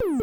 Hello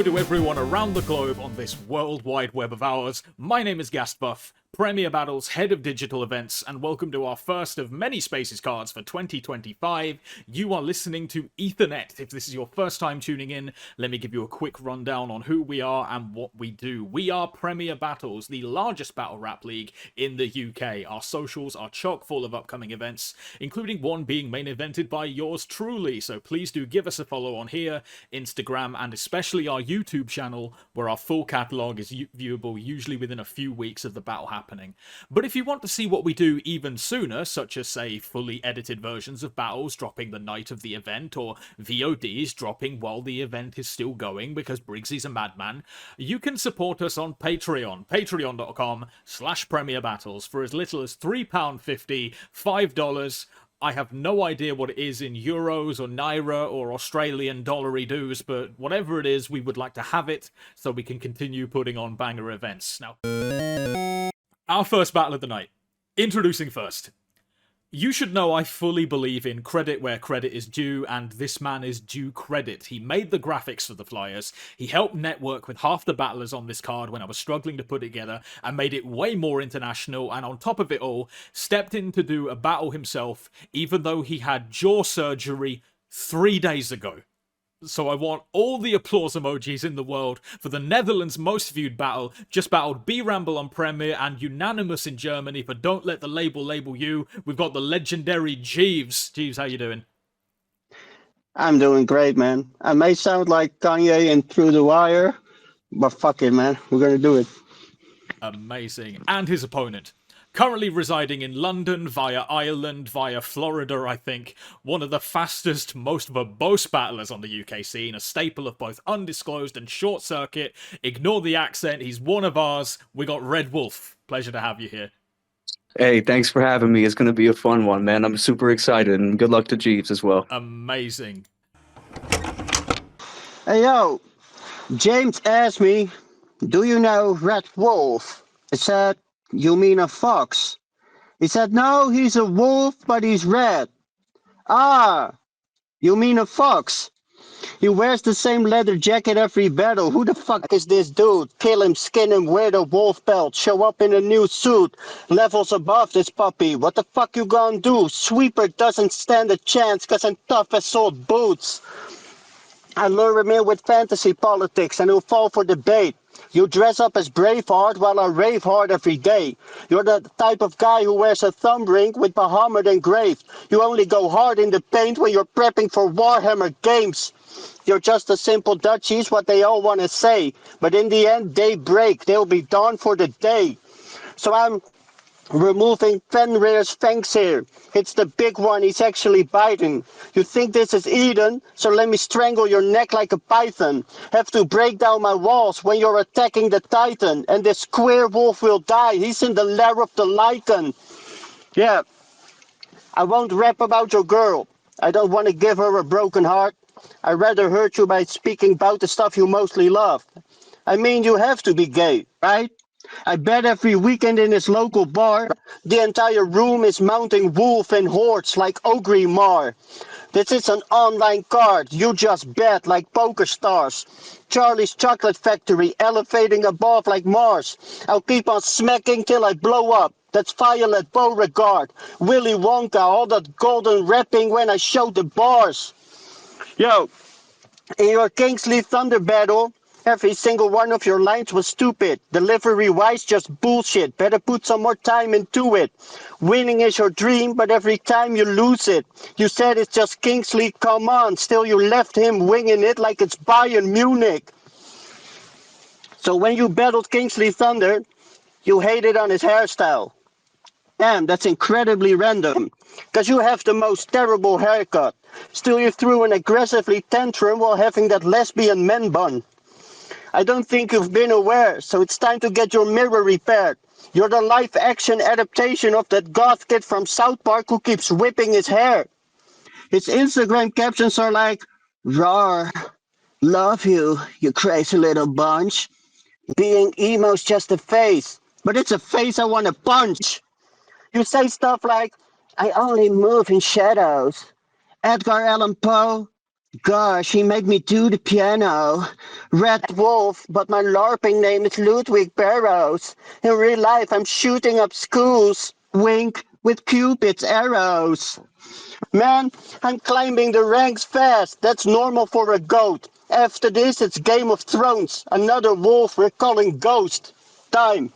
to everyone around the globe on this world wide web of ours. My name is Gastbuff, Premier Battle's head of digital events, and welcome to our first of many Spaces cards for 2025. You are listening to Ethernet. If this is your first time tuning in, let me give you a quick rundown on who we are and what we do. We are Premier Battles, the largest battle rap league in the UK. Our socials are chock full of upcoming events, including one being main evented by yours truly, so please do give us a follow on here, Instagram, and especially our YouTube channel, where our full catalogue is viewable usually within a few weeks of the battle happening. But if you want to see what we do even sooner, such as say fully edited versions of battles dropping the night of the event, or VODs dropping while the event is still going because Briggsy's a madman, you can support us on Patreon, patreon.com/premierbattles for as little as £3.50, $5. I have no idea what it is in euros or naira or Australian dollary dues, but whatever it is, we would like to have it so we can continue putting on banger events. Now, our first battle of the night. Introducing first. You should know I fully believe in credit where credit is due, and this man is due credit. He made the graphics for the flyers, he helped network with half the battlers on this card when I was struggling to put it together, and made it way more international, and on top of it all, stepped in to do a battle himself, even though he had jaw surgery 3 days ago. So I want all the applause emojis in the world for the Netherlands' most viewed battle, just battled B-Ramble on Premier and unanimous in Germany for Don't Let the Label You. We've got the legendary Jeevs. Jeevs, how you doing? I'm doing great, man. I may sound like Kanye and Through the Wire, but fuck it, man. We're gonna do it. Amazing. And his opponent. Currently residing in London, via Ireland, via Florida, I think. One of the fastest, most verbose battlers on the UK scene. A staple of both Undisclosed and Short Circuit. Ignore the accent, he's one of ours. We got Red Wolf. Pleasure to have you here. Hey, thanks for having me. It's going to be a fun one, man. I'm super excited, and good luck to Jeeves as well. Amazing. Hey, yo. James asked me, do you know Red Wolf? I said, you mean a fox? He said, no, he's a wolf, but he's red. Ah, you mean a fox? He wears the same leather jacket every battle. Who the fuck is this dude? Kill him, skin him, wear the wolf belt, show up in a new suit. Levels above this puppy. What the fuck you gonna do? Sweeper doesn't stand a chance cause I'm tough as old boots. I lure him in with fantasy politics and he'll fall for the bait. You dress up as Braveheart while I rave hard every day. You're the type of guy who wears a thumb ring with Muhammad engraved. You only go hard in the paint when you're prepping for Warhammer games. You're just a simple Dutchies, what they all want to say. But in the end, they break. They'll be done for the day. So I'm removing Fenrir's fangs here. It's the big one he's actually biting. You think this is Eden, so let me strangle your neck like a python. Have to break down my walls when you're attacking the Titan. And this square wolf will die. He's in the lair of the Lycan. Yeah, I won't rap about your girl. I don't want to give her a broken heart. I'd rather hurt you by speaking about the stuff you mostly love. I mean, you have to be gay, right? I bet every weekend in his local bar, the entire room is mounting wolf and hordes like Ogrimmar. This is an online card, you just bet like poker stars. Charlie's Chocolate Factory, elevating above like Mars. I'll keep on smacking till I blow up. That's Violet Beauregard. Willy Wonka, all that golden rapping when I show the bars. Yo, in your Kingsley Thunder battle, every single one of your lines was stupid. Delivery-wise, just bullshit. Better put some more time into it. Winning is your dream, but every time you lose it. You said it's just Kingsley, come on. Still you left him winging it like it's Bayern Munich. So when you battled Kingsley Thunder, you hated on his hairstyle. Damn, that's incredibly random. Cause you have the most terrible haircut. Still you threw an aggressively tantrum while having that lesbian man bun. I don't think you've been aware, so it's time to get your mirror repaired. You're the live-action adaptation of that goth kid from South Park who keeps whipping his hair. His Instagram captions are like, "Rawr, love you, you crazy little bunch. Being emo's just a face, but it's a face I want to punch." You say stuff like, "I only move in shadows." Edgar Allan Poe, "Gosh, he made me do the piano." Red Wolf, but my LARPing name is Ludwig Barrows. In real life, I'm shooting up schools. Wink, with Cupid's arrows. Man, I'm climbing the ranks fast. That's normal for a goat. After this, it's Game of Thrones. Another wolf we're calling Ghost. Time.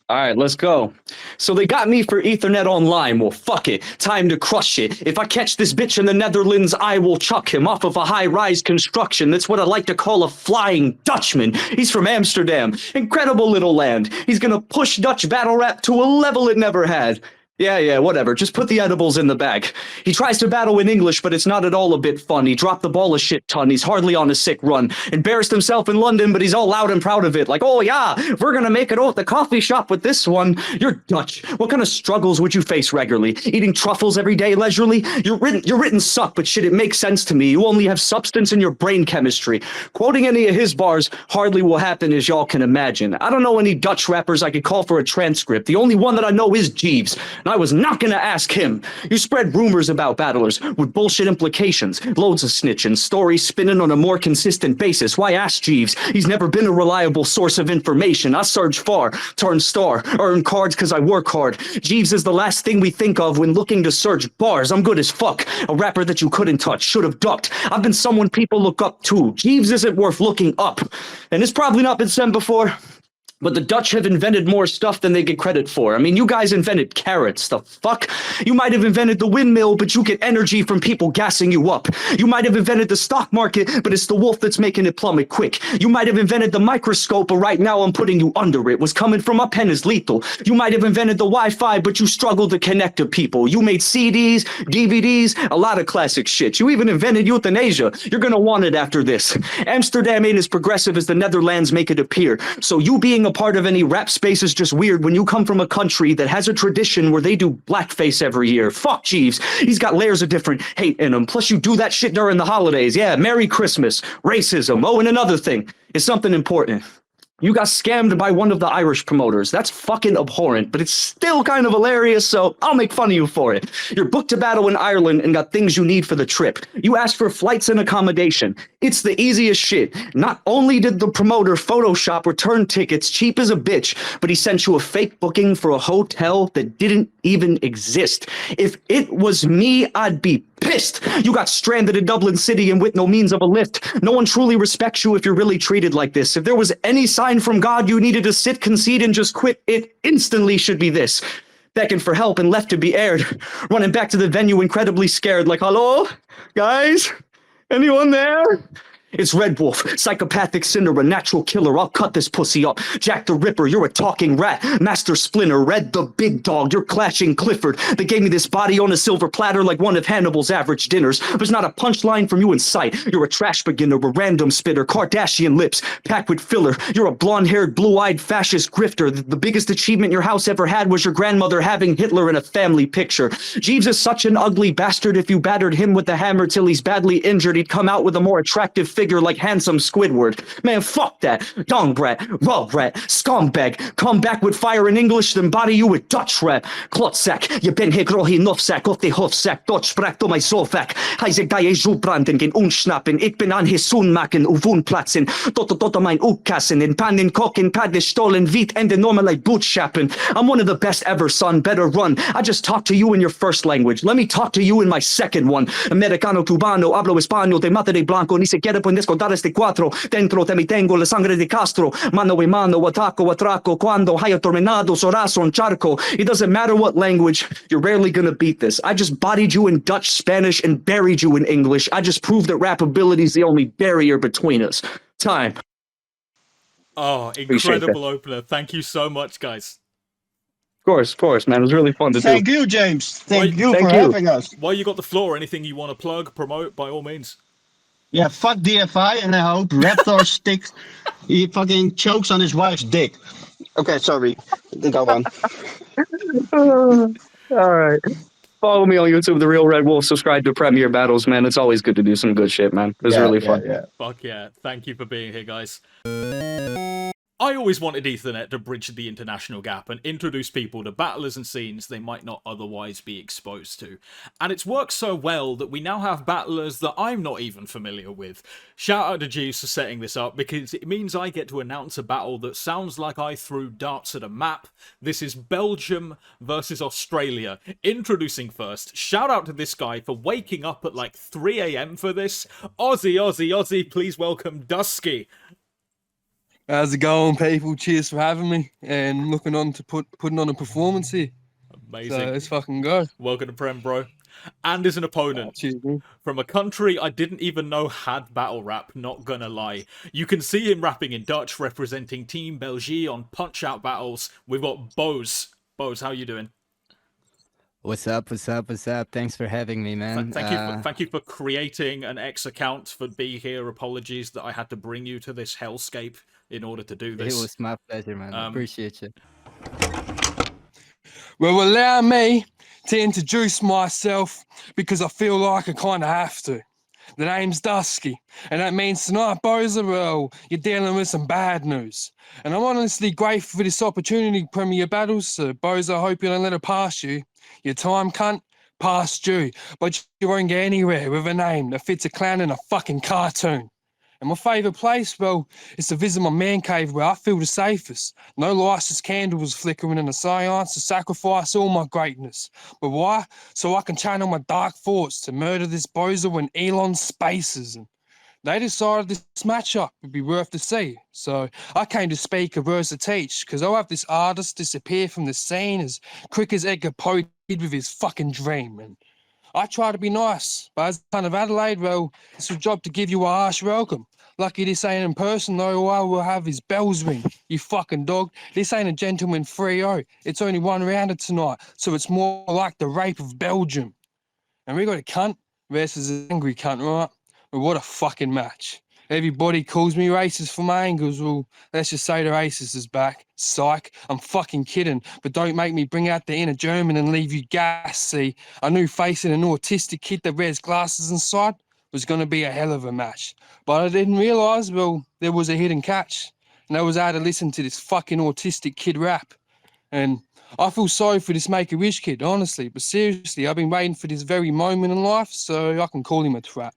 All right, let's go. So they got me for Ethernet Online. Well, fuck it. Time to crush it. If I catch this bitch in the Netherlands, I will chuck him off of a high-rise construction. That's what I like to call a flying Dutchman. He's from Amsterdam. Incredible little land. He's gonna push Dutch battle rap to a level it never had. Yeah, whatever. Just put the edibles in the bag. He tries to battle in English, but it's not at all a bit fun. He dropped the ball a shit ton. He's hardly on a sick run. Embarrassed himself in London, but he's all loud and proud of it. Like, oh yeah, we're gonna make it out the coffee shop with this one. You're Dutch. What kind of struggles would you face regularly? Eating truffles every day leisurely? Your written suck, but shit, it makes sense to me. You only have substance in your brain chemistry. Quoting any of his bars hardly will happen, as y'all can imagine. I don't know any Dutch rappers I could call for a transcript. The only one that I know is Jeevs. I was not gonna ask him. You spread rumors about battlers with bullshit implications, loads of snitching, stories spinning on a more consistent basis. Why ask Jeevs? He's never been a reliable source of information. I surge far, turn star, earn cards cause I work hard. Jeevs is the last thing we think of when looking to search bars. I'm good as fuck. A rapper that you couldn't touch, should have ducked. I've been someone people look up to. Jeevs isn't worth looking up. And it's probably not been said before, but the Dutch have invented more stuff than they get credit for. I mean, you guys invented carrots. The fuck? You might have invented the windmill, but you get energy from people gassing you up. You might have invented the stock market, but it's the wolf that's making it plummet quick. You might have invented the microscope, but right now I'm putting you under it. What's coming from my pen is lethal. You might have invented the Wi-Fi, but you struggle to connect to people. You made CDs, DVDs, a lot of classic shit. You even invented euthanasia. You're gonna want it after this. Amsterdam ain't as progressive as the Netherlands make it appear. So you being a part of any rap space is just weird when you come from a country that has a tradition where they do blackface every year. Fuck Jeevs. He's got layers of different hate in him. Plus you do that shit during the holidays. Yeah, Merry Christmas. Racism. Oh, and another thing. It's something important. You got scammed by one of the Irish promoters. That's fucking abhorrent, but it's still kind of hilarious, so I'll make fun of you for it. You're booked to battle in Ireland and got things you need for the trip. You asked for flights and accommodation. It's the easiest shit. Not only did the promoter Photoshop return tickets cheap as a bitch, but he sent you a fake booking for a hotel that didn't even exist. If it was me, I'd be pissed. You got stranded in Dublin City and with no means of a lift. No one truly respects you if you're really treated like this. If there was any sign from God you needed to sit, concede, and just quit, it instantly should be this. Begging for help and left to be aired. Running back to the venue incredibly scared, like, hello? Guys? Anyone there? It's Red Wolf, psychopathic sinner, a natural killer. I'll cut this pussy up. Jack the Ripper, you're a talking rat. Master Splinter, Red the Big Dog, you're clashing Clifford. They gave me this body on a silver platter like one of Hannibal's average dinners. There's not a punchline from you in sight. You're a trash beginner, a random spitter, Kardashian lips, packed with filler. You're a blonde-haired, blue-eyed fascist grifter. The biggest achievement your house ever had was your grandmother having Hitler in a family picture. Jeevs is such an ugly bastard. If you battered him with the hammer till he's badly injured, he'd come out with a more attractive figure like handsome Squidward. Man, fuck that. Young brat, rug rat, scumbag. Come back with fire in English, then body you with Dutch rap. Klotzak, je ben ik rohi nofzak of de hofzak. Dutch sprak door mijn zolvak. Hij zegt dat je zo branden, geen unsnappen. Ik ben aan his zoon maken, u woonplaatsen. Tot mijn uitkassen. In pannen koken, padden stolen, wheat, and the normal bootschappen. I'm one of the best ever, son. Better run. I just talked to you in your first language. Let me talk to you in my second one. Americano, cubano, hablo español, de mate de blanco, ni se quiere poner contares de cuatro. Dentro te mi tengo la sangre de Castro. Mano y mano, ataco, atraco, cuando hay tornado, sorazo, un charco. It doesn't matter what language, you're rarely gonna beat this. I just bodied you in Dutch, Spanish, and buried you in English. I just proved that rap ability is the only barrier between us. Time. Oh, incredible opener. Thank you so much, guys. Of course, man. It was really fun to do. Thank you, James. Thank you Thank for you. having us. While you got the floor, anything you want to plug, promote, by all means. Yeah, fuck DFI, and I hope Raptor sticks. He fucking chokes on his wife's dick. Okay, sorry. Go on. All right. Follow me on YouTube, The Real Red Wolf. Subscribe to Premier Battles, man. It's always good to do some good shit, man. It was really fun. Yeah. Fuck yeah. Thank you for being here, guys. I always wanted Ethernet to bridge the international gap and introduce people to battlers and scenes they might not otherwise be exposed to. And it's worked so well that we now have battlers that I'm not even familiar with. Shout out to Jeevs for setting this up, because it means I get to announce a battle that sounds like I threw darts at a map. This is Belgium versus Australia. Introducing first, shout out to this guy for waking up at like 3 AM for this. Aussie, please welcome Dusky. How's it going, people? Cheers for having me and looking on to putting on a performance here. Amazing. So let's fucking go. Welcome to Prem, bro. And as an opponent Cheers, man. from a country I didn't even know had battle rap, not gonna lie. You can see him rapping in Dutch, representing Team Belgique on Punch-Out battles. We've got Boze. Boze, how you doing? What's up? Thanks for having me, man. Thank you for creating an X account, for being here. Apologies that I had to bring you to this hellscape in order to do this. It was my pleasure, man. Appreciate you. Well, allow me to introduce myself because I feel like I kind of have to. The name's Dusky, and that means tonight, Boze, well, you're dealing with some bad news. And I'm honestly grateful for this opportunity, Premier Battles. So, Boze, I hope you don't let it pass you. Your time, cunt, past due. But you won't get anywhere with a name that fits a clown in a fucking cartoon. And my favourite place, well, is to visit my man cave where I feel the safest. No licensed candles flickering in a seance to sacrifice all my greatness. But why? So I can channel my dark thoughts to murder this bozo in Elon spaces. And they decided this matchup would be worth to see. So I came to speak a verse to teach, because I'll have this artist disappear from the scene as quick as Edgar Poe did with his fucking dream. And I try to be nice, but as a son of Adelaide, well, it's your job to give you a harsh welcome. Lucky this ain't in person, though, I will have his bells ring, you fucking dog. This ain't a gentleman 3-0. It's only one rounder tonight, so it's more like the rape of Belgium. And we got a cunt versus an angry cunt, right? But what a fucking match. Everybody calls me racist for my angles. Well, let's just say the racist is back. Psych. I'm fucking kidding. But don't make me bring out the inner German and leave you gas. See, I knew facing an autistic kid that wears glasses inside was going to be a hell of a match. But I didn't realise, well, there was a hidden catch. And that was I had to listen to this fucking autistic kid rap. And I feel sorry for this Make-A-Wish kid, honestly. But seriously, I've been waiting for this very moment in life, so I can call him a twat.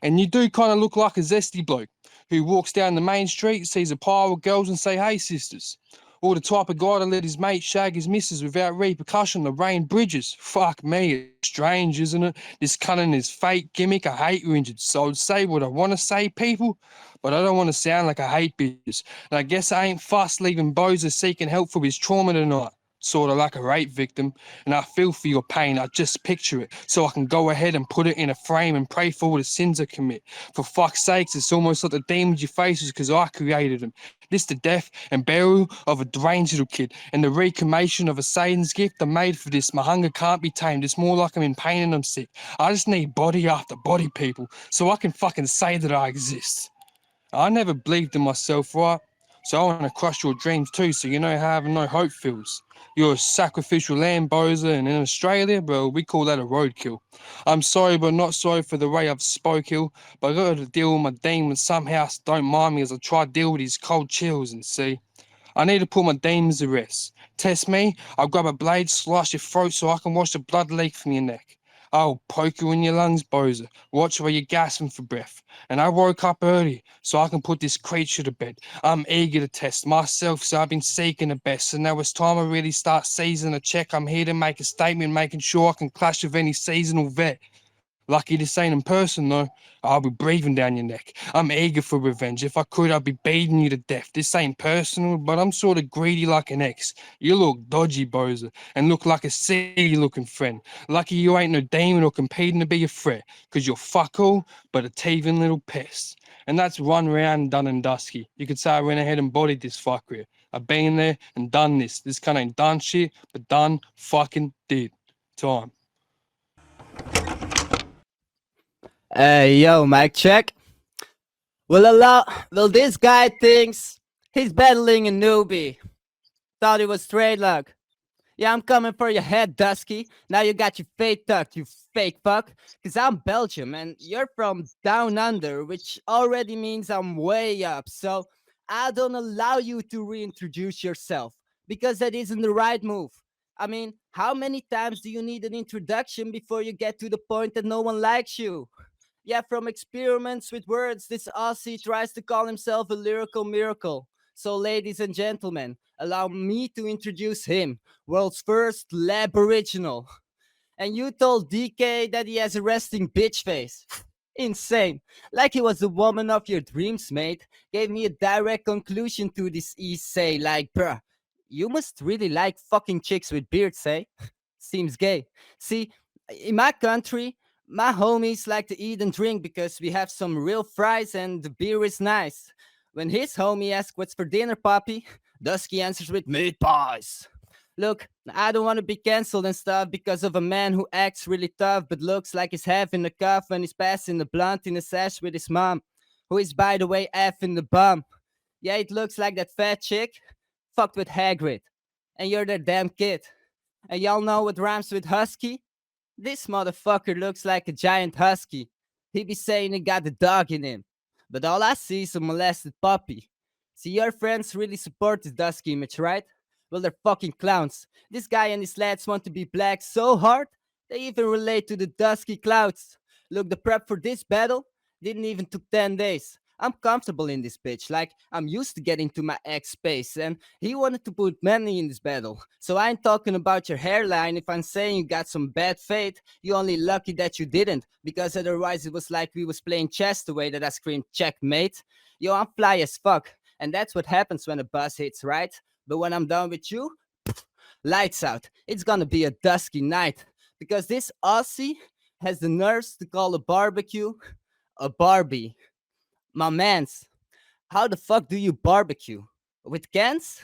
And you do kind of look like a zesty bloke who walks down the main street, sees a pile of girls and say, hey, sisters. Or the type of guy to let his mate shag his missus without repercussion to rain bridges. Fuck me, it's strange, isn't it? This cunning is fake gimmick. I hate you injured. So I'd say what I want to say, people, but I don't want to sound like I hate bitches. And I guess I ain't fussed leaving Boze seeking help for his trauma tonight. Sort of like a rape victim, and I feel for your pain. I just picture it, so I can go ahead and put it in a frame and pray for the sins I commit. For fuck's sakes, it's almost like the demons you face is because I created them. This the death and burial of a deranged little kid, and the reclamation of a Satan's gift. I'm made for this. My hunger can't be tamed. It's more like I'm in pain and I'm sick. I just need body after body, people, so I can fucking say that I exist. I never believed in myself, right? So I want to crush your dreams too, so you know how having no hope feels. You're a sacrificial lamb, Boze, and in Australia, well, we call that a roadkill. I'm sorry, but not sorry for the way I've spoken, but I got to deal with my demons somehow, so don't mind me as I try to deal with these cold chills. And see, I need to put my demons to rest. Test me, I'll grab a blade, slice your throat so I can watch the blood leak from your neck. I'll poke you in your lungs, Boze. Watch where you're gasping for breath. And I woke up early so I can put this creature to bed. I'm eager to test myself, so I've been seeking the best. And now it's time I really start seasoning a check. I'm here to make a statement, making sure I can clash with any seasonal vet. Lucky this ain't in person, though. I'll be breathing down your neck. I'm eager for revenge. If I could, I'd be beating you to death. This ain't personal, but I'm sort of greedy like an ex. You look dodgy, Boze, and look like a silly-looking friend. Lucky you ain't no demon or competing to be a threat, because you're fuck all, but a thieving little pest. And that's one round done and dusky. You could say I went ahead and bodied this fucker. I've been there and done this. This cunt ain't done shit, but done fucking did. Time. Yo, mic check. Well, this guy thinks he's battling a newbie. Thought it was straight luck. Yeah, I'm coming for your head, Dusky. Now you got your fate tucked, you fake fuck. Cause I'm Belgium and you're from down under, which already means I'm way up. So I don't allow you to reintroduce yourself because that isn't the right move. I mean, how many times do you need an introduction before you get to the point that no one likes you? Yeah, from experiments with words, this Aussie tries to call himself a lyrical miracle. So, ladies and gentlemen, allow me to introduce him, world's first lab original. And you told DK that he has a resting bitch face. Insane. Like he was the woman of your dreams, mate. Gave me a direct conclusion to this essay. Like, bruh, you must really like fucking chicks with beards, eh? Seems gay. See, in my country, my homies like to eat and drink because we have some real fries and the beer is nice. When his homie asks what's for dinner, Poppy, Dusky answers with meat pies. Look, I don't want to be cancelled and stuff because of a man who acts really tough but looks like he's having a cuff when he's passing the blunt in a sash with his mom, who is, by the way, effing the bum. Yeah, it looks like that fat chick fucked with Hagrid. And you're their damn kid. And y'all know what rhymes with husky? This motherfucker looks like a giant husky. He be saying he got the dog in him. But all I see is a molested puppy. See, your friends really support this Dusky image, right? Well, they're fucking clowns. This guy and his lads want to be black so hard, they even relate to the Dusky clouds. Look, the prep for this battle didn't even took 10 days. I'm comfortable in this bitch, like I'm used to getting to my X space, and he wanted to put money in this battle. So I ain't talking about your hairline if I'm saying you got some bad fate. You're only lucky that you didn't, because otherwise it was like we was playing chess the way that I screamed checkmate. Yo, I'm fly as fuck, and that's what happens when a bus hits, right? But when I'm done with you, lights out. It's gonna be a dusky night, because this Aussie has the nerves to call a barbecue a Barbie. My mans, how the fuck do you barbecue? With cans?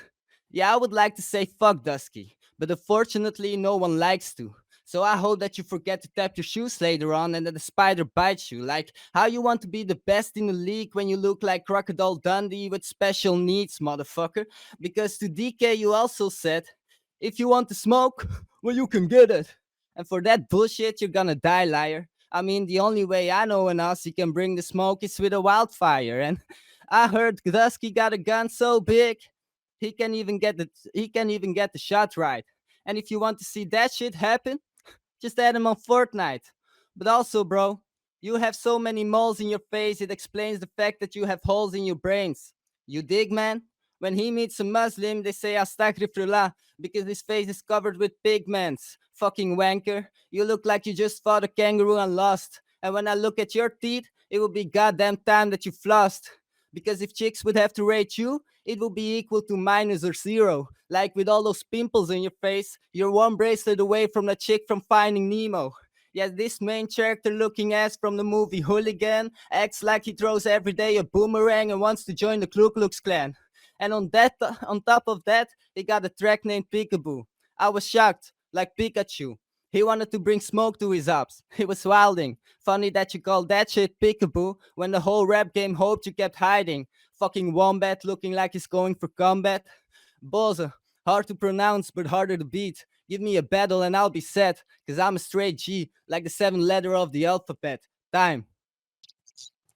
Yeah, I would like to say fuck Dusky, but unfortunately no one likes to. So I hope that you forget to tap your shoes later on and that the spider bites you. Like how you want to be the best in the league when you look like Crocodile Dundee with special needs, motherfucker. Because to DK you also said, if you want to smoke, well you can get it. And for that bullshit you're gonna die, liar. I mean, the only way I know an Aussie can bring the smoke is with a wildfire. And I heard Dusky got a gun so big he can even get the shot right. And if you want to see that shit happen, just add him on Fortnite. But also, bro, you have so many moles in your face, it explains the fact that you have holes in your brains. You dig, man? When he meets a Muslim, they say astaghfirullah because his face is covered with pigments. Fucking wanker. You look like you just fought a kangaroo and lost. And when I look at your teeth, it will be goddamn time that you flossed. Because if chicks would have to rate you, it will be equal to minus or zero. Like with all those pimples in your face, you're one bracelet away from the chick from Finding Nemo. Yes, this main character looking ass from the movie Hooligan acts like he throws every day a boomerang and wants to join the Ku Klux Klan. And on top of that, he got a track named Peekaboo. I was shocked, like Pikachu. He wanted to bring smoke to his ops. He was wilding. Funny that you called that shit Peekaboo when the whole rap game hoped you kept hiding. Fucking wombat looking like he's going for combat. Boze, hard to pronounce but harder to beat. Give me a battle and I'll be set, cause I'm a straight G, like the 7th letter of the alphabet. Time.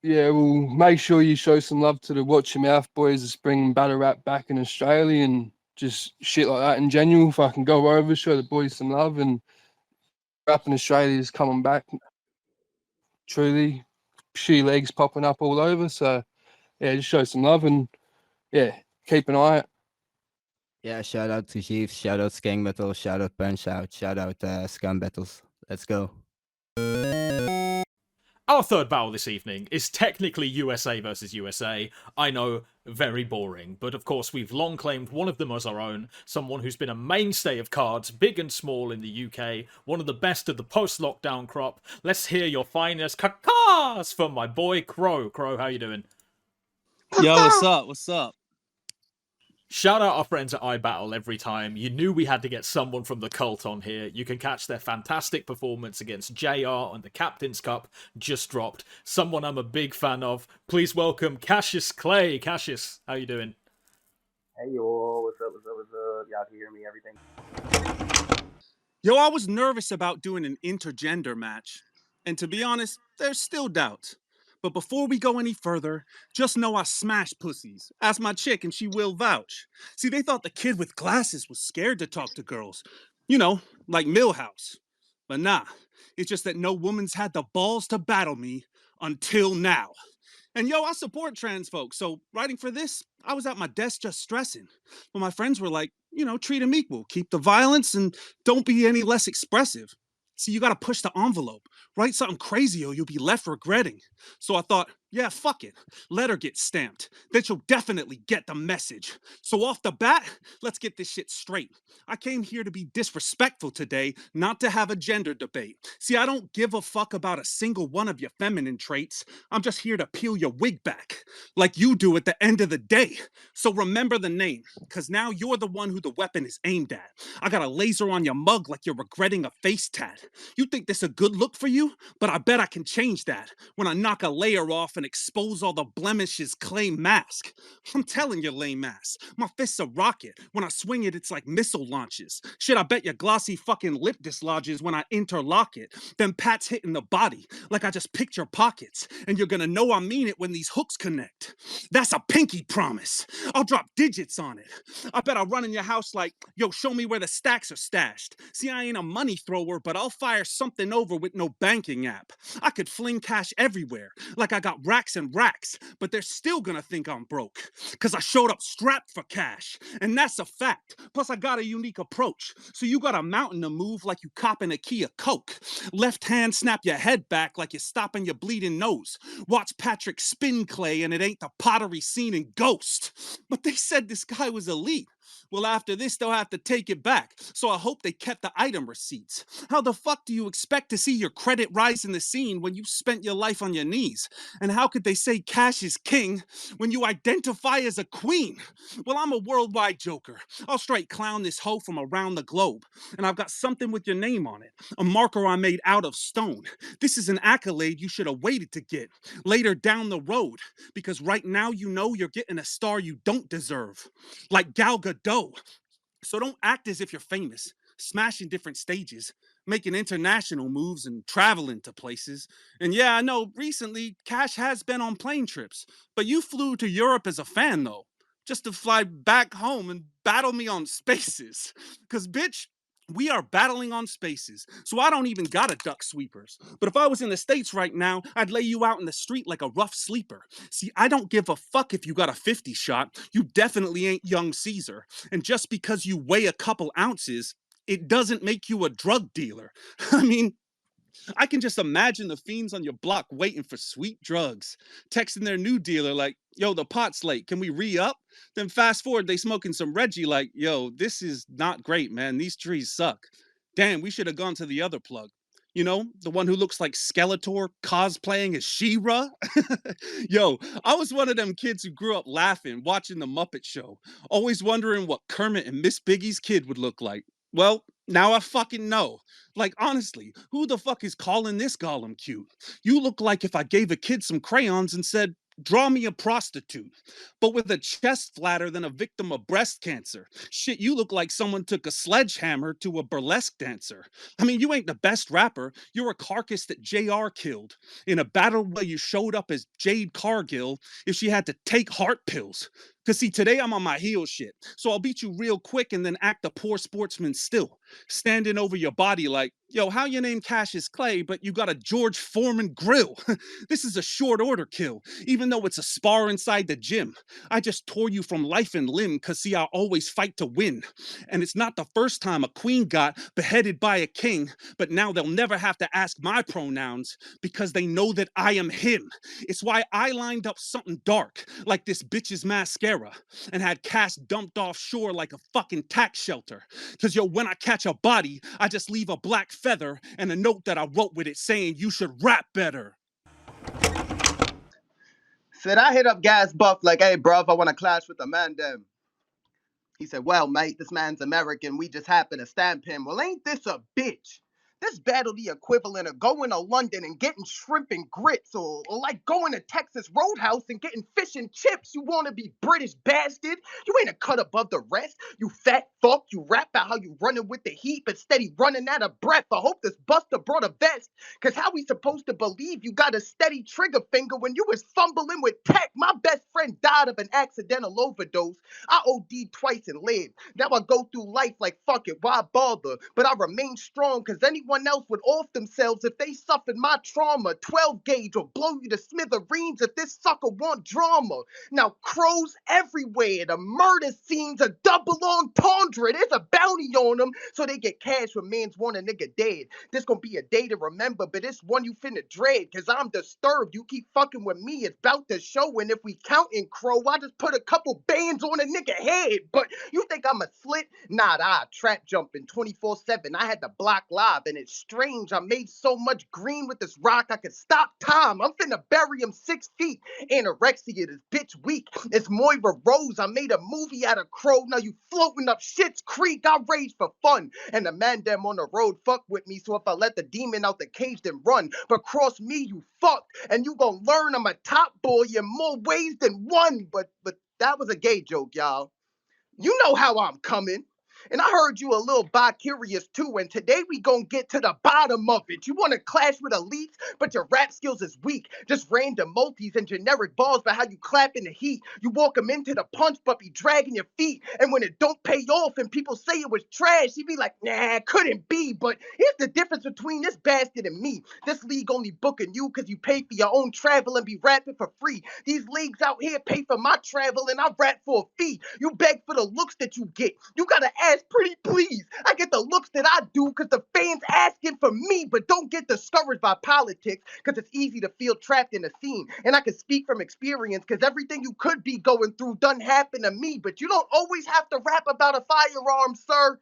Yeah, well, make sure you show some love to the Watch Your Mouth boys that's bringing battle rap back in Australia and just shit like that in general. If I can go over, show the boys some love, and rap in Australia is coming back. Truly, shoe legs popping up all over. So, yeah, just show some love and, yeah, keep an eye out. Yeah, shout out to Jeevs, shout out Skang Metal, shout out Punch Out, shout out Scum Battles. Let's go. Our third battle this evening is technically USA versus USA. I know, very boring, but of course we've long claimed one of them as our own, someone who's been a mainstay of cards, big and small in the UK, one of the best of the post-lockdown crop. Let's hear your finest cacaws from my boy Crow. Crow, how you doing? Yo, what's up? What's up? Shout out our friends at iBattle every time. You knew we had to get someone from the cult on here. You can catch their fantastic performance against JR on the Captain's Cup just dropped. Someone I'm a big fan of. Please welcome Cashis Clay. Cashis, how you doing? Hey, yo, what's up, Y'all can hear me, everything? Yo, I was nervous about doing an intergender match. And to be honest, there's still doubts. But before we go any further, just know I smash pussies. Ask my chick and she will vouch. See, they thought the kid with glasses was scared to talk to girls. You know, like Millhouse. But nah, it's just that no woman's had the balls to battle me until now. And yo, I support trans folks, so writing for this, I was at my desk just stressing. But my friends were like, you know, treat them equal, keep the violence, and don't be any less expressive. See, you gotta push the envelope. Write something crazy or you'll be left regretting. So I thought, yeah, fuck it. Let her get stamped. Then she'll definitely get the message. So off the bat, let's get this shit straight. I came here to be disrespectful today, not to have a gender debate. See, I don't give a fuck about a single one of your feminine traits. I'm just here to peel your wig back, like you do at the end of the day. So remember the name, because now you're the one who the weapon is aimed at. I got a laser on your mug like you're regretting a face tat. You think this a good look for you? But I bet I can change that when I knock a layer off and expose all the blemishes claim mask. I'm telling you, lame ass, my fist's a rocket. When I swing it, it's like missile launches. Shit, I bet your glossy fucking lip dislodges when I interlock it. Then pats hitting the body like I just picked your pockets. And you're gonna know I mean it when these hooks connect. That's a pinky promise. I'll drop digits on it. I bet I'll run in your house like, yo, show me where the stacks are stashed. See, I ain't a money thrower, but I'll fire something over with no banking app. I could fling cash everywhere, like I got racks and racks, but they're still gonna think I'm broke, cause I showed up strapped for cash, and that's a fact. Plus I got a unique approach, so you got a mountain to move like you copping a key of coke. Left hand snap your head back like you're stopping your bleeding nose. Watch Patrick spin clay and it ain't the pottery scene in Ghost. But they said this guy was elite. Well, after this, they'll have to take it back. So I hope they kept the item receipts. How the fuck do you expect to see your credit rise in the scene when you spent your life on your knees? And how could they say cash is king when you identify as a queen? Well, I'm a worldwide joker. I'll straight clown this hoe from around the globe. And I've got something with your name on it, a marker I made out of stone. This is an accolade you should have waited to get later down the road, because right now you know you're getting a star you don't deserve, like Gal Gadot. So don't act as if you're famous, smashing different stages, making international moves and traveling to places. And yeah, I know recently Cash has been on plane trips, but you flew to Europe as a fan though, just to fly back home and battle me on spaces. Cause bitch, we are battling on spaces, so I don't even gotta duck sweepers. But if I was in the States right now, I'd lay you out in the street like a rough sleeper. See, I don't give a fuck if you got a 50 shot. You definitely ain't young Caesar. And just because you weigh a couple ounces, it doesn't make you a drug dealer. I mean, I can just imagine the fiends on your block waiting for sweet drugs, texting their new dealer like, yo, the pot's late, can we re-up? Then fast forward, they smoking some Reggie like, yo, this is not great, man, these trees suck. Damn, we should have gone to the other plug. You know, the one who looks like Skeletor cosplaying as She-Ra? Yo, I was one of them kids who grew up laughing, watching the Muppet Show, always wondering what Kermit and Miss Biggie's kid would look like. Well, now I fucking know. Like, honestly, who the fuck is calling this Gollum cute? You look like if I gave a kid some crayons and said, draw me a prostitute, but with a chest flatter than a victim of breast cancer. Shit, you look like someone took a sledgehammer to a burlesque dancer. I mean, you ain't the best rapper. You're a carcass that JR killed in a battle where you showed up as Jade Cargill if she had to take heart pills. Cause see, today I'm on my heel shit, so I'll beat you real quick and then act a poor sportsman still, standing over your body like, yo, how your name Cassius Clay, but you got a George Foreman grill? This is a short order kill, even though it's a spar inside the gym. I just tore you from life and limb, cause see, I always fight to win. And it's not the first time a queen got beheaded by a king, but now they'll never have to ask my pronouns because they know that I am him. It's why I lined up something dark, like this bitch's mascara, and had Cash dumped offshore like a fucking tax shelter. Cause yo, when I catch a body, I just leave a black feather and a note that I wrote with it saying you should rap better. Said I hit up Gas Buff like, hey, bro, if I want to clash with the man, them. He said, well, mate, this man's American. We just happen to stamp him. Well, ain't this a bitch? This battle the equivalent of going to London and getting shrimp and grits, or like going to Texas Roadhouse and getting fish and chips. You want to be British bastard? You ain't a cut above the rest. You fat fuck. You rap about how you running with the heat, but steady running out of breath. I hope this buster brought a vest, cause how we supposed to believe you got a steady trigger finger when you was fumbling with tech? My best friend died of an accidental overdose. I OD'd twice and lived. Now I go through life like fuck it, why bother? But I remain strong, cause anyone else would off themselves if they suffered my trauma. 12 gauge or blow you to smithereens if this sucker want drama. Now crows everywhere, the murder scenes a double entendre. There's a bounty on them, so they get cash when mans want a nigga dead. This gonna be a day to remember, but it's one you finna dread, cause I'm disturbed. You keep fucking with me, it's bout to show, and if we countin' crow, I just put a couple bands on a nigga head. But you think I'm a slit? Nah, I trap jumping 24/7. I had the block live, and it's strange. I made so much green with this rock I could stop time. I'm finna bury him 6 feet. Anorexia, this bitch weak. It's Moira Rose. I made a movie out of crow. Now you floating up Shit's Creek. I rage for fun, and the man them on the road fuck with me. So if I let the demon out the cage, then run. But cross me, you fuck, and you gon' learn I'm a top boy in more ways than one. But that was a gay joke, y'all. You know how I'm coming. And I heard you a little bi-curious too, and today we gon' get to the bottom of it. You wanna clash with elites, but your rap skills is weak. Just random multis and generic balls by how you clap in the heat. You walk them into the punch, but be dragging your feet. And when it don't pay off and people say it was trash, you be like, nah, couldn't be. But here's the difference between this bastard and me. This league only booking you because you pay for your own travel and be rapping for free. These leagues out here pay for my travel and I rap for a fee. You beg for the looks that you get. You gotta ask pretty please. I get the looks that I do because the fans asking for me, but don't get discouraged by politics because it's easy to feel trapped in a scene. And I can speak from experience because everything you could be going through done happen to me, but you don't always have to rap about a firearm, sir.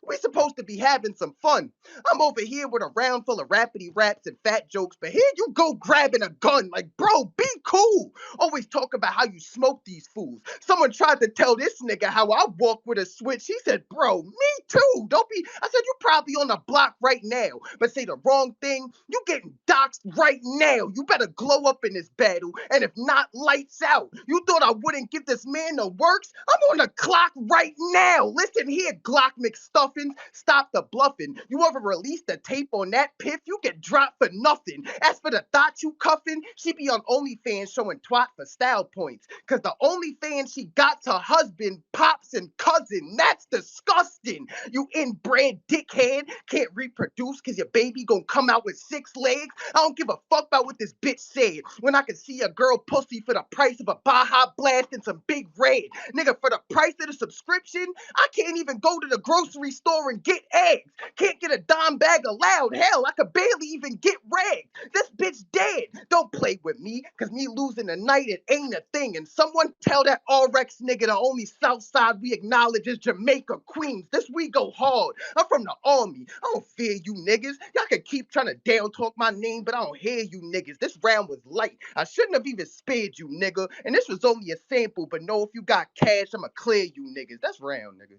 We're supposed to be having some fun. I'm over here with a round full of rapidy raps and fat jokes, but here you go grabbing a gun. Like, bro, be cool. Always talk about how you smoke these fools. Someone tried to tell this nigga how I walk with a switch. He said, bro, me too. Don't be. I said, you probably on the block right now, but say the wrong thing, you getting doxxed right now. You better glow up in this battle, and if not, lights out. You thought I wouldn't give this man the works? I'm on the clock right now. Listen here, Glock McStuff. Stop the bluffing. You ever released a tape on that piff? You get dropped for nothing. As for the thought you cuffing, she be on OnlyFans showing twat for style points. Cause the OnlyFans she got's her husband, pops, and cousin. That's disgusting. You inbred dickhead. Can't reproduce cause your baby gonna come out with 6 legs. I don't give a fuck about what this bitch said. When I can see a girl pussy for the price of a Baja Blast and some Big Red. Nigga, for the price of the subscription, I can't even go to the grocery store and get eggs. Can't get a dime bag of loud. Hell, I could barely even get rags. This bitch dead. Don't play with me, cause me losing the night, it ain't a thing. And someone tell that RX nigga the only south side we acknowledge is Jamaica, Queens. This we go hard. I'm from the army. I don't fear you niggas. Y'all can keep trying to down talk my name, but I don't hear you niggas. This round was light. I shouldn't have even spared you, nigga. And this was only a sample, but no, if you got cash, I'ma clear you niggas. That's round, nigga.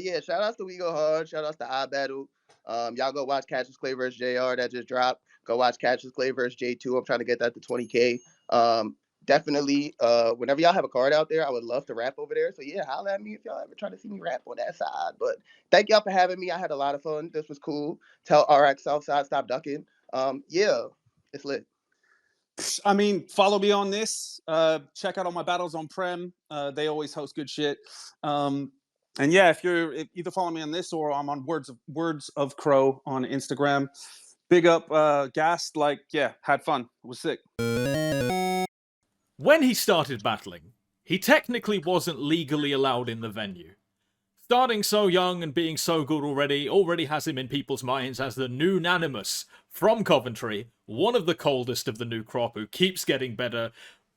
Yeah, shout outs to We Go Hard, shout outs to iBattle. Y'all go watch Cashis Clay vs JR that just dropped. Go watch Cashis Clay vs J2. I'm trying to get that to 20K. Definitely, whenever y'all have a card out there, I would love to rap over there. So yeah, holla at me if y'all ever try to see me rap on that side. But thank y'all for having me. I had a lot of fun. This was cool. Tell RX Southside stop ducking. Yeah, it's lit. I mean, follow me on this. Check out all my battles on Prem. They always host good shit. And yeah, if either follow me on this or I'm on Words of Crow on Instagram. Big up, gassed. Like, yeah, had fun. It was sick. When he started battling, he technically wasn't legally allowed in the venue. Starting so young and being so good already has him in people's minds as the Noonanimous from Coventry, one of the coldest of the new crop who keeps getting better,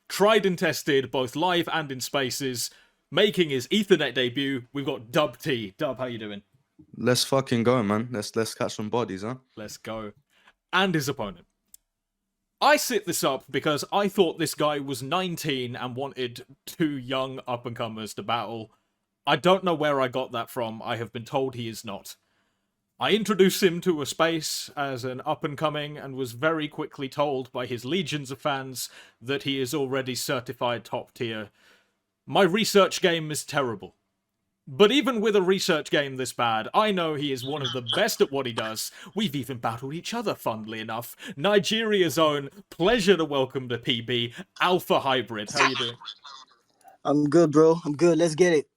tried and tested both live and in spaces. Making his Ethernet debut, we've got Dubtee. Dub, how you doing? Let's fucking go, man. Let's catch some bodies, huh? Let's go. And his opponent. I set this up because I thought this guy was 19 and wanted 2 young up-and-comers to battle. I don't know where I got that from. I have been told he is not. I introduced him to a space as an up-and-coming and was very quickly told by his legions of fans that he is already certified top tier. My research game is terrible. But even with a research game this bad, I know he is one of the best at what he does. We've even battled each other, funnily enough. Nigeria's own, pleasure to welcome to PB, Alpha Hybrid. How you doing? I'm good, bro. I'm good. Let's get it.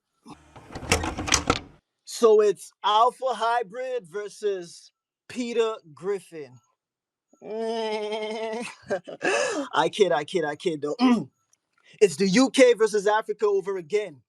So it's Alpha Hybrid versus Peter Griffin. I kid though. It's the UK versus Africa over again.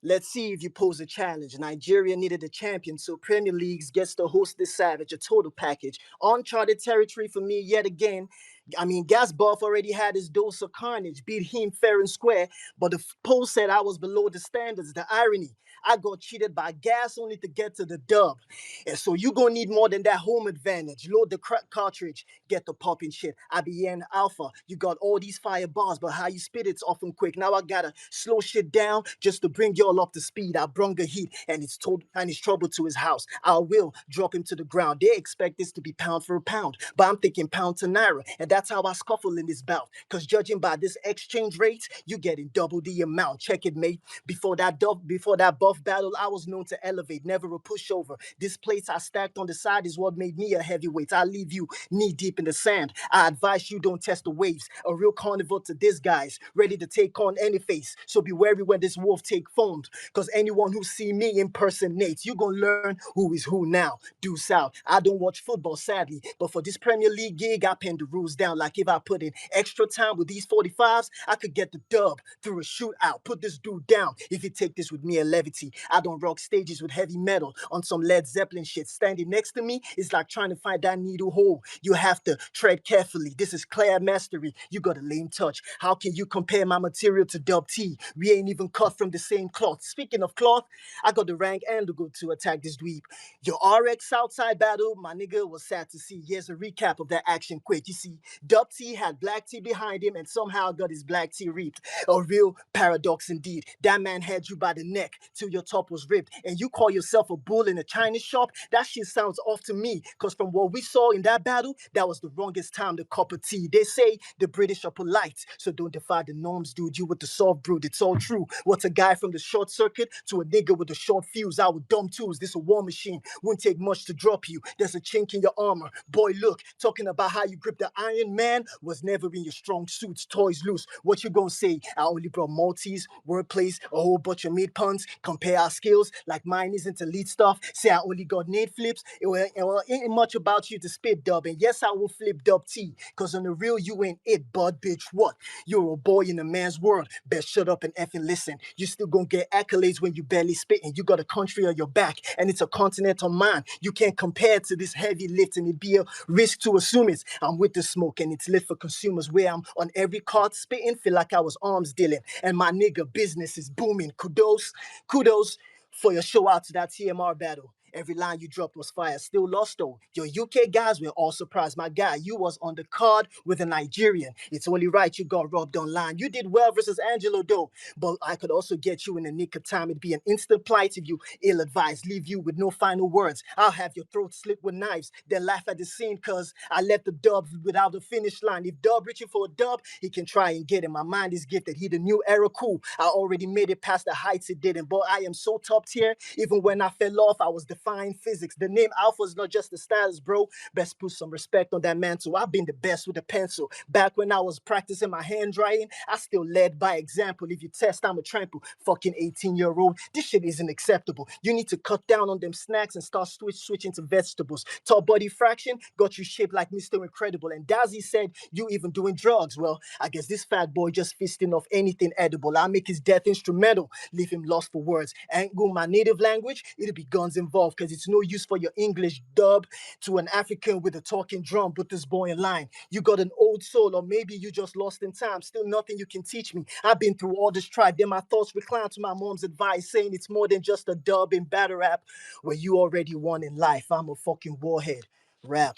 Let's see if you pose a challenge. Nigeria needed a champion, so Premier Leagues gets to host this savage, a total package. Uncharted territory for me yet again. I mean, Gasbuff already had his dose of carnage, beat him fair and square, but the poll said I was below the standards. The irony, I got cheated by Gas only to get to the dub. And so you gonna need more than that home advantage. Load the cartridge, get the popping shit. IBN Alpha, you got all these fire bars, but how you spit it's often quick. Now I gotta slow shit down just to bring y'all up to speed. I brung a heat and it's trouble to his house. I will drop him to the ground. They expect this to be pound for a pound, but I'm thinking pound to naira, and that's how I scuffle in this bout. Cause judging by this exchange rate, you getting double the amount. Check it, mate. Before that buff battle, I was known to elevate, never a pushover. This plates I stacked on the side is what made me a heavyweight. I leave you knee deep in the sand. I advise you don't test the waves. A real carnivore to this guy's ready to take on any face. So be wary when this wolf take formed. Cause anyone who see me impersonates, you gonna learn who is who now. Deuce out. I don't watch football, sadly, but for this Premier League gig, I pinned the rules down. Like if I put in extra time with these 45s, I could get the dub through a shootout. Put this dude down if you take this with me in levity. I don't rock stages with heavy metal on some Led Zeppelin shit. Standing next to me is like trying to find that needle hole. You have to tread carefully. This is clear mastery. You got a lame touch. How can you compare my material to Dubtee? We ain't even cut from the same cloth. Speaking of cloth, I got the rank and the good to attack this dweeb. Your RX Southside battle, my nigga, was sad to see. Here's a recap of that action quick. You see, Dubtee had black tea behind him and somehow got his black tea reaped. A real paradox indeed. That man had you by the neck till your top was ripped, and you call yourself a bull in a Chinese shop? That shit sounds off to me, because from what we saw in that battle, that was the wrongest time to cop a tea. They say the British are polite, so don't defy the norms, dude. You with the soft brood, it's all true. What's a guy from the short circuit to a nigga with a short fuse? Our dumb tools, this a war machine. Wouldn't take much to drop you. There's a chink in your armor. Boy, look, talking about how you grip the Iron Man was never in your strong suits. Toys loose. What you gonna say? I only brought Maltese, wordplays, a whole bunch of mid puns. Compare our skills like mine isn't elite stuff. Say I only got nade flips. It ain't much about you to spit dub. And yes, I will flip Dubtee. Cause on the real, you ain't it, bud, bitch. What? You're a boy in a man's world. Best shut up and effing listen. You still gonna get accolades when you barely spitting. You got a country on your back and it's a continent on mine. You can't compare to this heavy lift and it'd be a risk to assume it. I'm with the smoke and it's lit for consumers where I'm on every card spitting. Feel like I was arms dealing and my nigga business is booming. Kudos for your show out to that TMR battle. Every line you dropped was fire. Still lost though. Your UK guys were all surprised. My guy, you was on the card with a Nigerian. It's only right you got robbed online. You did well versus Angelo though. But I could also get you in the nick of time. It'd be an instant plight if you ill-advised. Leave you with no final words. I'll have your throat slit with knives. Then laugh at the scene cause I left the dub without a finish line. If Dub reaching for a dub, he can try and get it. My mind is gifted. He the new era cool. I already made it past the heights it didn't. But I am so top tier. Even when I fell off, I was defying physics. The name Alpha is not just the status, bro. Best put some respect on that mantle. I've been the best with a pencil. Back when I was practicing my handwriting, I still led by example. If you test, I'm a trample. Fucking 18-year-old. This shit isn't acceptable. You need to cut down on them snacks and start switching to vegetables. Top body fraction got you shaped like Mr. Incredible. And Dazzy said you even doing drugs. Well, I guess this fat boy just feasting off anything edible. I'll make his death instrumental. Leave him lost for words. Ain't go my native language, it'll be guns involved. Cause it's no use for your English dub to an African with a talking drum. Put this boy in line. You got an old soul, or maybe you just lost in time. Still nothing you can teach me. I've been through all this tribe. Then my thoughts recline to my mom's advice, saying it's more than just a dub in battle rap where you already won in life. I'm a fucking warhead. Rap.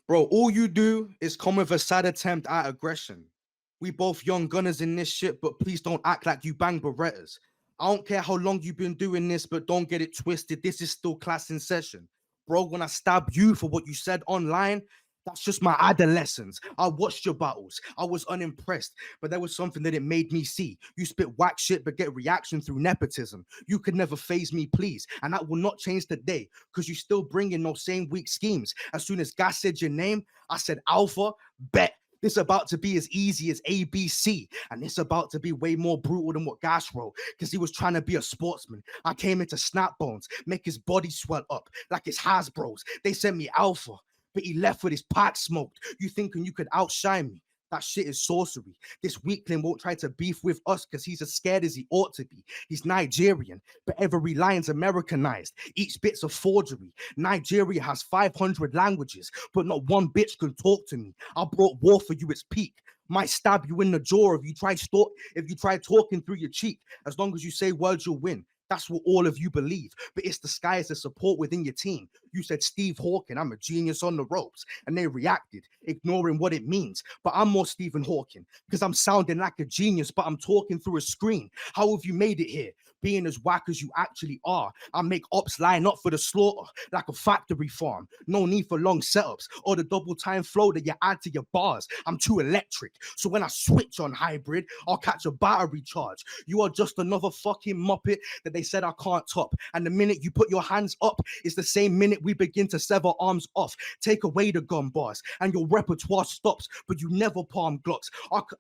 Bro, all you do is come with a sad attempt at aggression. We both young gunners in this shit, but please don't act like you bang Berettas. I don't care how long you've been doing this, but don't get it twisted. This is still class in session. Bro, when I stab you for what you said online, that's just my adolescence. I watched your battles. I was unimpressed, but there was something that it made me see. You spit whack shit, but get reaction through nepotism. You could never phase me, please. And that will not change today, because you still bring in those same weak schemes. As soon as Gas said your name, I said Alpha, bet. This about to be as easy as ABC, and it's about to be way more brutal than what Gas wrote, because he was trying to be a sportsman. I came into snap bones, make his body swell up like it's Hasbro's. They sent me Alpha, but he left with his pack smoked. You thinking you could outshine me? That shit is sorcery. This weakling won't try to beef with us because he's as scared as he ought to be. He's Nigerian, but every line's Americanized. Each bit's a forgery. Nigeria has 500 languages, but not one bitch can talk to me. I brought war for you, its peak. Might stab you in the jaw if you try talking through your cheek. As long as you say words, you'll win. That's what all of you believe, but it's the sky as the support within your team. You said Steve Hawking, I'm a genius on the ropes, and they reacted, ignoring what it means. But I'm more Stephen Hawking, because I'm sounding like a genius, but I'm talking through a screen. How have you made it here? Being as whack as you actually are. I make ops line up for the slaughter, like a factory farm. No need for long setups, or the double time flow that you add to your bars. I'm too electric, so when I switch on hybrid, I'll catch a battery charge. You are just another fucking muppet that they said I can't top. And the minute you put your hands up is the same minute we begin to sever arms off. Take away the gun bars and your repertoire stops, but you never palm Glocks.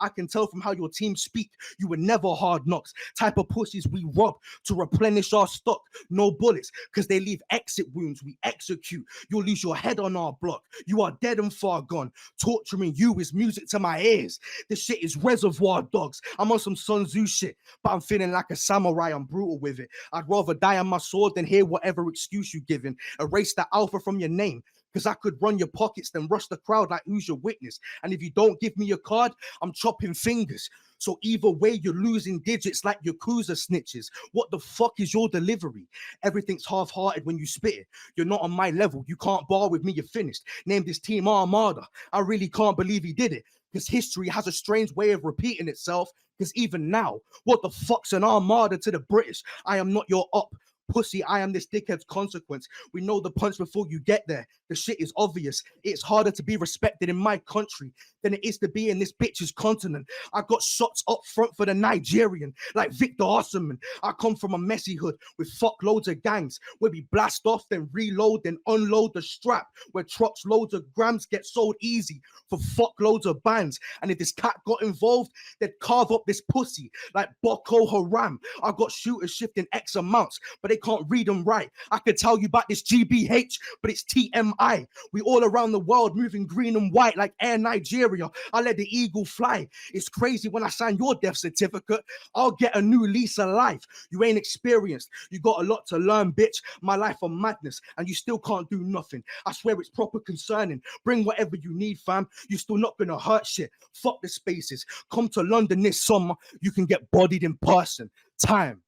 I can tell from how your team speak, you were never hard knocks. Type of pussies we rob to replenish our stock. No bullets, because they leave exit wounds we execute. You'll lose your head on our block. You are dead and far gone. Torturing you is music to my ears. This shit is Reservoir Dogs. I'm on some Sun Tzu shit, but I'm feeling like a samurai. I'm brutal with it. I'd rather die on my sword than hear whatever excuse you giving. Erase the alpha from your name, because I could run your pockets then rush the crowd like who's your witness. And if you don't give me your card, I'm chopping fingers. So either way, you're losing digits like Yakuza snitches. What the fuck is your delivery? Everything's half-hearted when you spit it. You're not on my level. You can't bar with me, you're finished. Name this team Armada. I really can't believe he did it, because history has a strange way of repeating itself. Because even now, what the fuck's an armada to the British? I am not your op. Pussy, I am this dickhead's consequence. We know the punch before you get there. The shit is obvious. It's harder to be respected in my country than it is to be in this bitch's continent. I got shots up front for the Nigerian, like Victor Osserman. I come from a messy hood with fuckloads of gangs, where we blast off, then reload, then unload the strap, where trucks loads of grams get sold easy for fuckloads of bands. And if this cat got involved, they'd carve up this pussy like Boko Haram. I got shooters shifting X amounts, but they can't read and write. I could tell you about this GBH, but it's TMI. We all around the world moving green and white like Air Nigeria. I let the eagle fly. It's crazy when I sign your death certificate, I'll get a new lease of life. You ain't experienced. You got a lot to learn, bitch. My life of madness, and you still can't do nothing. I swear it's proper concerning. Bring whatever you need, fam. You're still not gonna hurt shit. Fuck the spaces. Come to London this summer. You can get bodied in person. Time.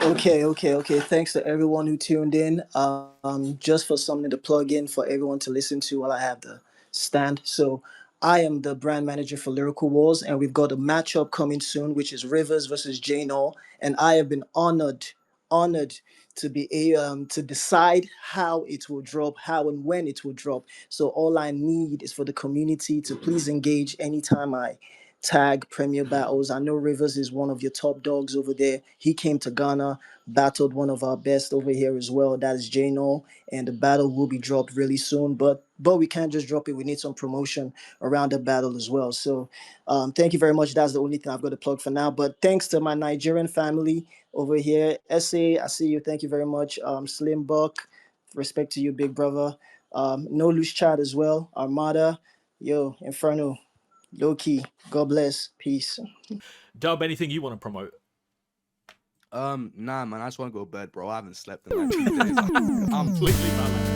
Okay. Thanks to everyone who tuned in. Just for something to plug in for everyone to listen to while I have the stand. So I am the brand manager for Lyrical Wars, and we've got a matchup coming soon, which is Rivers versus Jano. And I have been honored to be to decide how it will drop, how and when it will drop. So all I need is for the community to please engage anytime I tag Premier Battles. I know Rivers is one of your top dogs over there. He came to Ghana, battled one of our best over here as well. That is Jano, and the battle will be dropped really soon. But we can't just drop it. We need some promotion around the battle as well. So thank you very much. That's the only thing I've got to plug for now. But thanks to my Nigerian family over here. SA, I see you. Thank you very much. Slim Buck, respect to you, big brother. No Loose Chat as well. Armada, yo, Inferno. Low key. God bless. Peace. Dub, anything you want to promote? Nah, man, I just want to go to bed, bro. I haven't slept in like 2 days. Completely valid.